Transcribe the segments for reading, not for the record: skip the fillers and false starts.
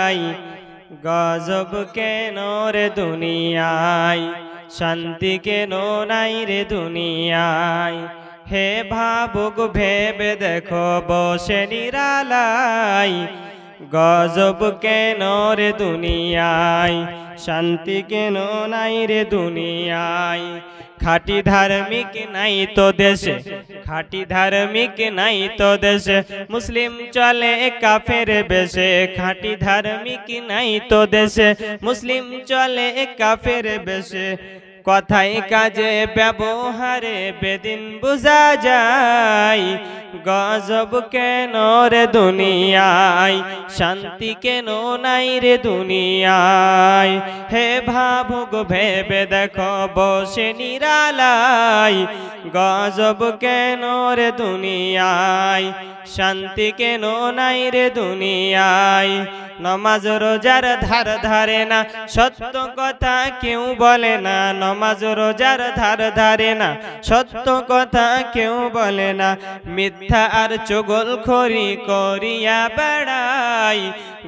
লাই গজব কেন রে দুনিয়ায় শান্তি কেন নাই রে দুনিয়ায় হে ভাবুক ভেবে দেখো বসে নিরালাই গজব কেন রে দুনিয়ায় শান্তি কেন নাই রে দুনিয়ায় খাঁটি ধার্মিক নাই তো দেশে খাঁটি ধার্মিক নাই তো দেশে মুসলিম চলে কাফের বেশে খাঁটি ধার্মিক নাই তো দেশে মুসলিম চলে কাফের বেশে কথায় কাজে ব্যবহারে বেদিন বুঝা যায় গজব কেন রে দুনিয়ায় শান্তি কেন নাই রে দুনিয়ায় হে ভাবুক ভেবে দেখো বসে নিরালাই গজব কেন রে দুনিয়ায় শান্তি কেন নাই রে দুনিয়ায় নমাজ রোজার ধার ধারে না সত্য কথা কেউ বলে না নমাজ রোজার ধার ধারে না সত্য কথা কেউ বলে না মিথ্যা আর চুগলখড়ি করিয়া বেড়াই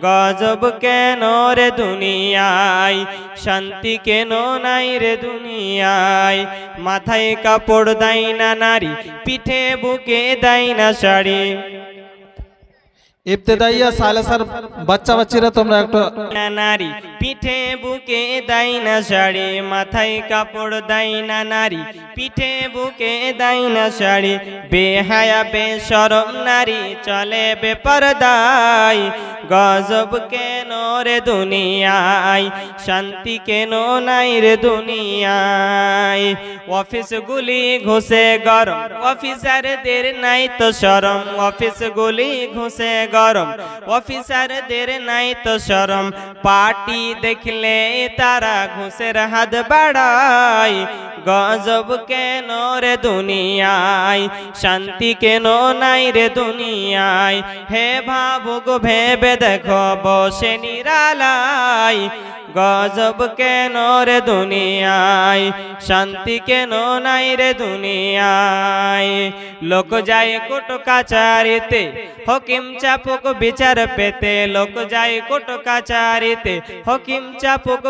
গজব কেন রে দুনিয়ায় শান্তি কেন নাই রে দুনিয়ায় মাথায় কাপড় দেয় না নারী পিঠে বুকে দেয় না শাড়ি ইবতেদাইয়া সালেসার বাচ্চা বাচ্চারা তোমরা একটা নারী পিঠে বুকে দেয় না শাড়ি মাথায় কাপড় দেয় না নারী পিঠে বুকে দেয় না শাড়ি বেহায়া বেশরম নারী চলে বেপরদায় গজব কেন রে দুনিয়ায় শান্তি কেন নাই রে দুনিয়ায় অফিসগুলি ঘুষে গরম অফিসারদের নাই তো শরম অফিসগুলি ঘুষে গরম অফিসারদের নাই তো শরম পার্টি দেখলে তারা ঘুষের হাত বাড়ায় গজব কেন রে দুনিয়ায় শান্তি কেন নাই রে দুনিয়ায় হে ভাবুক ভেবে দেখো বসে নিরালাই গজব কেন রে দুনিয়ায় শান্তি কেন নাই রে দুনিয়ায় লোক যায় কোর্ট কাচারিতে হকিম চাপুক বিচার পেতে লোক যায় কোর্ট কাচারিতে হকিম চাপুক